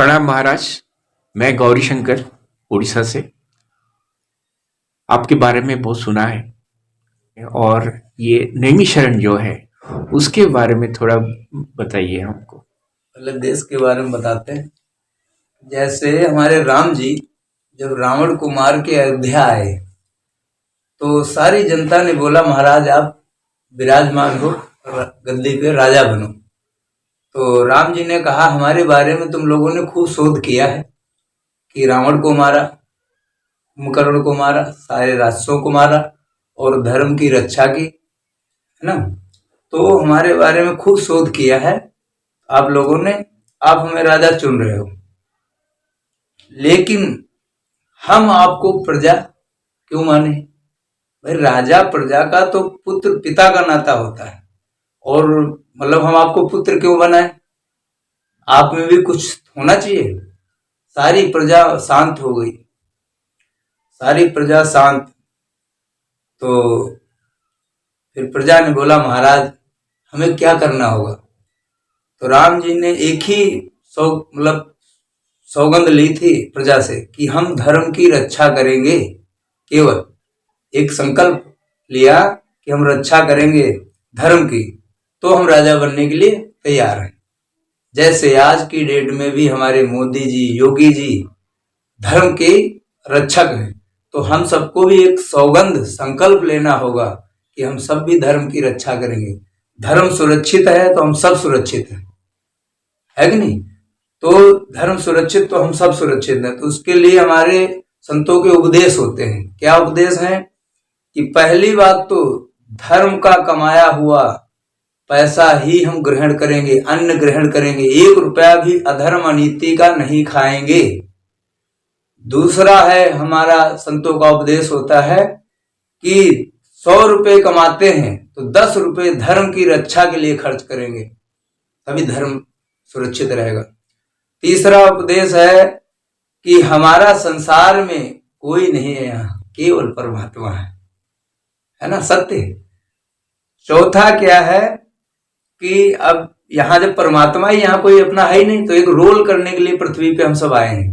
प्रणाम महाराज। मैं गौरी शंकर उड़ीसा से आपके बारे में बहुत सुना है और ये नैमिषारण्य जो है उसके बारे में थोड़ा बताइए हमको। पहले देश के बारे में बताते हैं। जैसे हमारे राम जी जब रावण को मार के अयोध्या आए तो सारी जनता ने बोला महाराज आप विराजमान हो गद्दी पे राजा बनो। तो राम जी ने कहा हमारे बारे में तुम लोगों ने खूब शोध किया है कि रावण को मारा, कुंभकर्ण को मारा, सारे राक्षसों को मारा और धर्म की रक्षा की, है ना। तो हमारे बारे में खूब शोध किया है आप लोगों ने, आप हमें राजा चुन रहे हो, लेकिन हम आपको प्रजा क्यों माने? भाई राजा प्रजा का तो पुत्र पिता का नाता होता है, और मतलब हम आपको पुत्र क्यों बनाए? आप में भी कुछ होना चाहिए। सारी प्रजा शांत हो गई, सारी प्रजा शांत। तो फिर प्रजा ने बोला महाराज हमें क्या करना होगा? तो राम जी ने एक ही सौगंध ली थी प्रजा से कि हम धर्म की रक्षा करेंगे। केवल एक संकल्प लिया कि हम रक्षा करेंगे धर्म की, तो हम राजा बनने के लिए तैयार हैं। जैसे आज की डेट में भी हमारे मोदी जी, योगी जी धर्म के रक्षक हैं, तो हम सबको भी एक सौगंध संकल्प लेना होगा कि हम सब भी धर्म की रक्षा करेंगे। धर्म सुरक्षित है तो हम सब सुरक्षित हैं, है कि नहीं? तो धर्म सुरक्षित तो हम सब सुरक्षित हैं। तो उसके लिए हमारे संतों के उपदेश होते हैं। क्या उपदेश हैं? कि पहली बात तो धर्म का कमाया हुआ पैसा ही हम ग्रहण करेंगे, अन्न ग्रहण करेंगे, 1 रुपया भी अधर्म अनीति का नहीं खाएंगे। दूसरा है हमारा संतों का उपदेश होता है कि 100 रुपए कमाते हैं तो 10 रुपए धर्म की रक्षा के लिए खर्च करेंगे, तभी धर्म सुरक्षित रहेगा। तीसरा उपदेश है कि हमारा संसार में कोई नहीं है, यहाँ केवल परमात्मा है ना, सत्य। चौथा क्या है कि अब यहाँ जब परमात्मा ही यहाँ कोई अपना है ही नहीं, तो एक रोल करने के लिए पृथ्वी पे हम सब आए हैं।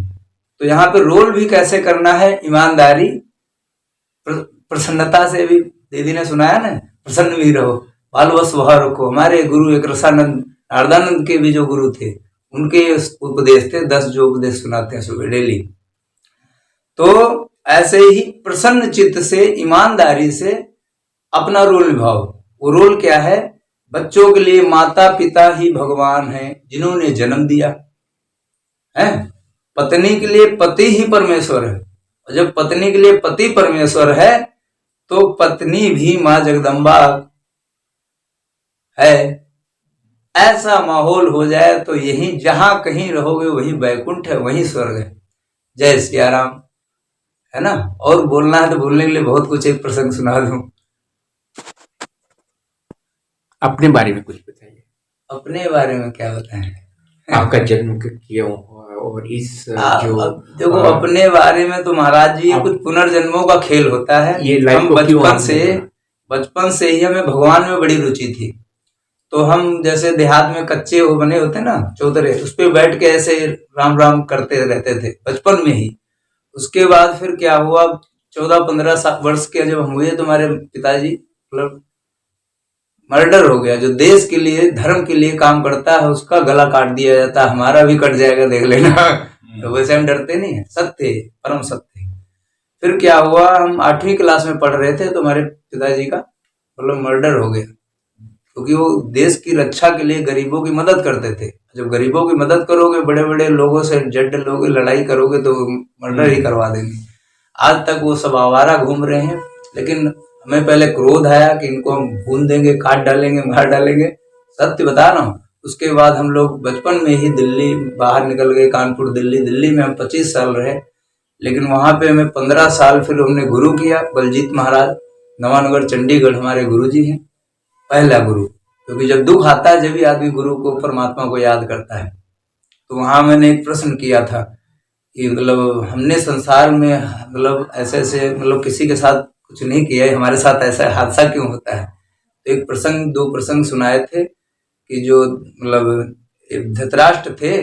तो यहाँ पे रोल भी कैसे करना है? ईमानदारी, प्रसन्नता से भी दीदी ने सुनाया ना, प्रसन्न भी रहो, बाल व स्वभाव रखो। हमारे गुरु एक रसानंद नारदानंद के भी जो गुरु थे, उनके उपदेश थे, 10 जो उपदेश सुनाते हैं सुबह डेली। तो ऐसे ही प्रसन्न चित्त से, ईमानदारी से अपना रोल निभाओ। वो रोल क्या है? बच्चों के लिए माता पिता ही भगवान हैं जिन्होंने जन्म दिया है। पत्नी के लिए पति ही परमेश्वर है, और जब पत्नी के लिए पति परमेश्वर है तो पत्नी भी मां जगदम्बा है। ऐसा माहौल हो जाए तो यही जहां कहीं रहोगे वही बैकुंठ है, वही स्वर्ग है। जय सिया राम, है ना। और बोलना है तो बोलने के लिए बहुत कुछ, एक प्रसंग सुना दूं। अपने बारे में कुछ बताइए। अपने बारे में क्या बताएं? आपका जन्म क्यों और इस जो देखो अपने बारे में तो महाराज जी ये कुछ पुनर्जन्मों का खेल होता है। ये हम बचपन से ही हमें भगवान में बड़ी रुचि थी। तो हम जैसे देहात में कच्चे वो बने होते ना चौतरे, उस पे बैठ के ऐसे राम राम करते रहते थे बचपन में ही। उसके बाद फिर क्या हुआ, 14-15 वर्ष के जब हम हुए तो हमारे पिताजी मतलब मर्डर हो गया। जो देश के लिए धर्म के लिए काम करता है उसका गला काट दिया जाता है, हमारा भी कट जाएगा देख लेना। तो वैसे हम डरते नहीं है, सत्य, परम सत्य। फिर क्या हुआ, हम 8वीं क्लास में पढ़ रहे थे तो हमारे पिताजी का मतलब मर्डर हो गया, क्योंकि वो देश की रक्षा के लिए गरीबों की मदद करते थे। जब गरीबों की मदद करोगे, बड़े बड़े लोगों से जट लोगे, लड़ाई करोगे तो मर्डर ही करवा देंगे। आज तक वो सब आवारा घूम रहे हैं, लेकिन हमें पहले क्रोध आया कि इनको हम भून देंगे, काट डालेंगे, मार डालेंगे। सत्य बता रहा हूँ। उसके बाद हम लोग बचपन में ही दिल्ली बाहर निकल गए, कानपुर दिल्ली में हम 25 साल रहे। लेकिन वहां पे हमें 15 साल फिर हमने गुरु किया। बलजीत महाराज नवानगर चंडीगढ़ हमारे गुरु जी हैं, पहला गुरु। क्योंकि जब दुख आता है जब भी आदमी गुरु को, परमात्मा को याद करता है। तो वहां मैंने एक प्रश्न किया था कि मतलब हमने संसार में मतलब ऐसे मतलब किसी के साथ कुछ नहीं किया है, हमारे साथ ऐसा हादसा क्यों होता है? तो एक प्रसंग, 2 प्रसंग सुनाए थे कि जो मतलब धृतराष्ट्र थे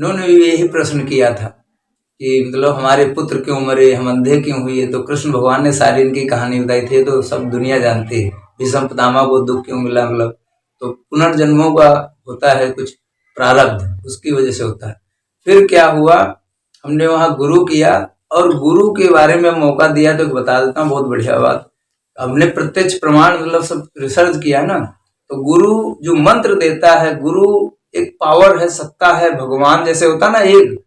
इन्होंने भी यही प्रश्न किया था कि मतलब हमारे पुत्र क्यों मरे, हम अंधे क्यों हुए। तो कृष्ण भगवान ने सारी इनकी कहानी बताई थी, तो सब दुनिया जानती है। भीष्म पितामह को दुख क्यों मिला, मतलब तो पुनर्जन्मों का होता है कुछ प्रारब्ध, उसकी वजह से होता है। फिर क्या हुआ, हमने वहाँ गुरु किया, और गुरु के बारे में मौका दिया तो बता देता हूँ, बहुत बढ़िया बात। हमने प्रत्यक्ष प्रमाण मतलब सब रिसर्च किया ना, तो गुरु जो मंत्र देता है, गुरु एक पावर है, सत्ता है। भगवान जैसे होता ना एक,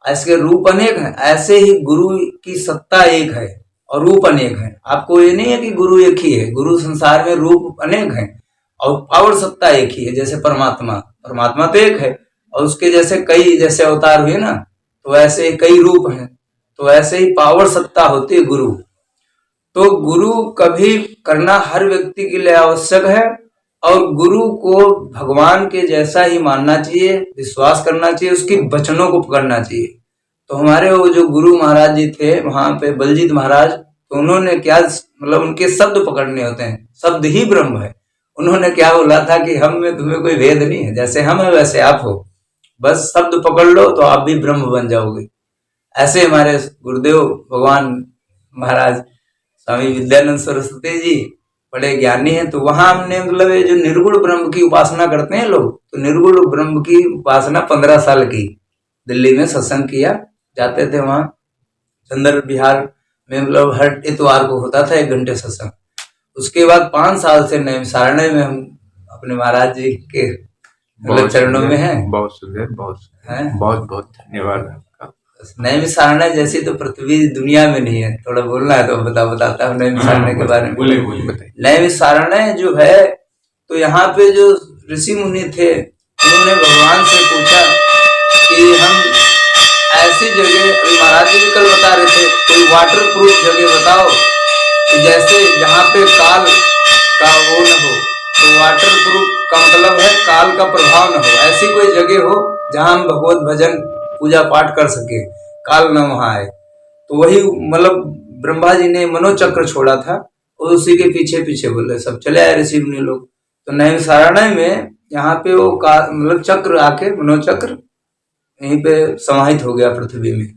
इसके रूप अनेक हैं, ऐसे ही गुरु की सत्ता एक है और रूप अनेक है। आपको ये नहीं है कि गुरु एक ही है, गुरु संसार में रूप अनेक हैं और पावर सत्ता एक ही है। जैसे परमात्मा, परमात्मा तो एक है और उसके जैसे कई जैसे अवतार हुए ना, तो ऐसे कई रूप हैं, तो ऐसे ही पावर सत्ता होती है गुरु। तो गुरु कभी करना हर व्यक्ति के लिए आवश्यक है, और गुरु को भगवान के जैसा ही मानना चाहिए, विश्वास करना चाहिए, उसके वचनों को पकड़ना चाहिए। तो हमारे वो जो गुरु महाराज जी थे वहां पे, बलजीत महाराज, तो उन्होंने क्या मतलब उनके शब्द पकड़ने होते हैं, शब्द ही ब्रह्म है। उन्होंने क्या बोला था कि हम में तुम्हें कोई भेद नहीं है, जैसे हम है वैसे आप हो, बस शब्द पकड़ लो तो आप भी ब्रह्म बन जाओगे। ऐसे हमारे गुरुदेव भगवान महाराज स्वामी विद्यानंद सरस्वती जी बड़े ज्ञानी हैं। तो वहां हमने मतलब ये जो निर्गुण ब्रह्म की उपासना करते हैं लोग, तो निर्गुण ब्रह्म की उपासना 15 साल की दिल्ली में सत्संग किया, जाते थे वहां चंद्र विहार में, मतलब हर इतवार को होता था 1 घंटे सत्संग। उसके बाद 5 साल से नैमिषारण्य में हम अपने महाराज जी के मतलब चरणों में हैं। बहुत सुंदर, बहुत बहुत बहुत धन्यवाद आपका। नैमिषारण्य जैसी तो पृथ्वी दुनिया में नहीं है। थोड़ा बोलना है तो बताता हूँ नैमिषारण्य के बारे में। बोलिए। नैमिषारण्य जो है, तो यहाँ पे जो ऋषि मुनि थे, उन्होंने भगवान से पूछा कि हम ऐसी जगह, अभी महाराज जी भी कल बता रहे थे, कोई वाटर प्रूफ जगह बताओ कि जैसे जहाँ पे काल का वो न हो, तो वाटर प्रूफ का मतलब है काल का प्रभाव न हो, ऐसी कोई जगह हो जहाँ हम भगवत भजन पूजा पाठ कर सके, काल न वहां आए। तो वही मतलब ब्रह्मा जी ने मनोचक्र छोड़ा था, और उसी के पीछे पीछे बोले सब चले आए ऋषि मुनि लोग। तो नैमिषारण्य में यहाँ पे वो मतलब चक्र आके, मनोचक्र यहीं पे समाहित हो गया पृथ्वी में।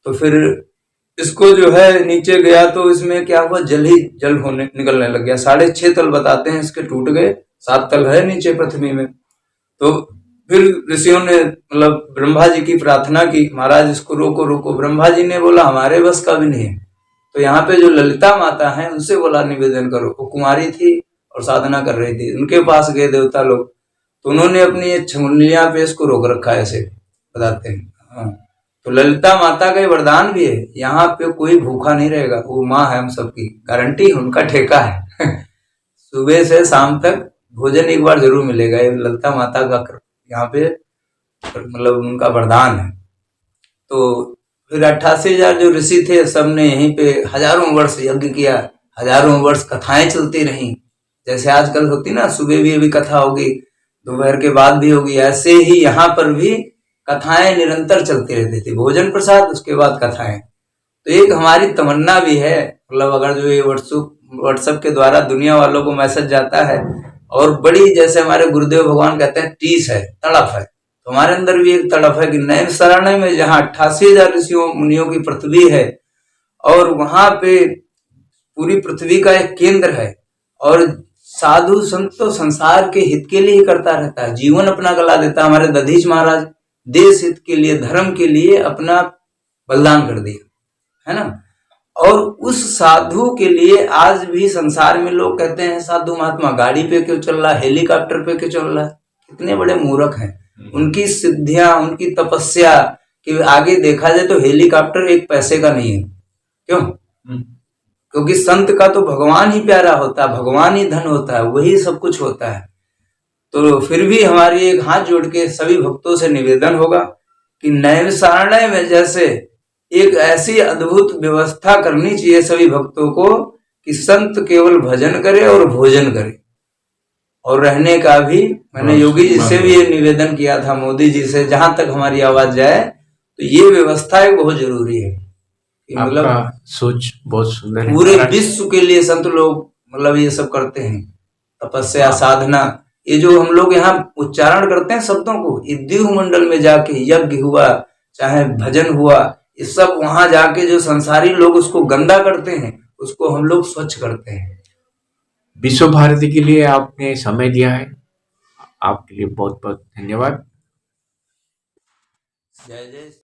तो फिर इसको जो है नीचे गया तो इसमें क्या हुआ, जल ही जल होने निकलने लग गया। 6.5 तल बताते हैं इसके टूट गए, 7 तल है नीचे पृथ्वी में। तो फिर ऋषियों ने मतलब ब्रह्मा जी की प्रार्थना की, महाराज इसको रोको रोको। ब्रह्मा जी ने बोला हमारे बस का भी नहीं है। तो यहाँ पे जो ललिता माता है उनसे बोला निवेदन करो। वो कुमारी थी और साधना कर रही थी, उनके पास गए देवता लोग, तो उन्होंने अपनी छमुलियां पे इसको रोक रखा है, ऐसे बताते हैं। हाँ, तो ललिता माता का वरदान भी है, यहाँ पे कोई भूखा नहीं रहेगा। वो माँ है हम सबकी, गारंटी, उनका ठेका है। सुबह से शाम तक भोजन एक बार जरूर मिलेगा, ये ललिता माता का यहाँ पे मतलब उनका वरदान है। तो फिर 88,000 जो ऋषि थे, सबने यहीं पे हजारों वर्ष यज्ञ किया, हजारों वर्ष कथाएं चलती रहीं। जैसे आजकल होती ना, सुबह भी अभी कथा होगी, दोपहर के बाद भी होगी, ऐसे ही यहाँ पर भी कथाएं निरंतर चलती रहती थी। भोजन प्रसाद, उसके बाद कथाएं। तो एक हमारी तमन्ना भी है, मतलब अगर जो ये व्हाट्सएप के द्वारा दुनिया वालों को मैसेज जाता है, और बड़ी जैसे हमारे गुरुदेव भगवान कहते हैं टीस है, तड़प है, तो हमारे अंदर भी एक तड़प है कि नैमिषारण्य में जहाँ 88,000 ऋषियों मुनियों की पृथ्वी है, और वहां पे पूरी पृथ्वी का एक केंद्र है, और साधु संत तो संसार के हित के लिए ही करता रहता है, जीवन अपना गला देता है। हमारे दधीच महाराज देश हित के लिए, धर्म के लिए अपना बलिदान कर दिया, है ना। और उस साधु के लिए आज भी संसार में लोग कहते हैं साधु महात्मा गाड़ी पे क्यों चल रहा है, हेलीकॉप्टर पे क्यों चल रहा है। कितने बड़े मूर्ख हैं। उनकी सिद्धियां, उनकी तपस्या के आगे देखा जाए तो हेलीकॉप्टर एक पैसे का नहीं है। क्यों? क्योंकि संत का तो भगवान ही प्यारा होता है, भगवान ही धन होता है, वही सब कुछ होता है। तो फिर भी हमारी एक हाथ जोड़ के सभी भक्तों से निवेदन होगा कि नैमिषारण्य में जैसे एक ऐसी अद्भुत व्यवस्था करनी चाहिए सभी भक्तों को कि संत केवल भजन करे और भोजन करे, और रहने का भी। मैंने योगी जी से भी ये निवेदन किया था, मोदी जी से, जहां तक हमारी आवाज जाए, तो ये व्यवस्था एक बहुत जरूरी है। मतलब सोच बहुत सुंदर है। पूरे विश्व के लिए संत लोग मतलब ये सब करते हैं, तपस्या साधना, ये जो हम लोग यहाँ उच्चारण करते हैं शब्दों को, ये द्वीप मंडल में जाके यज्ञ हुआ चाहे भजन हुआ, ये सब वहां जाके जो संसारी लोग उसको गंदा करते हैं उसको हम लोग स्वच्छ करते हैं। विश्व भारती के लिए आपने समय दिया है, आपके लिए बहुत बहुत धन्यवाद। जय जय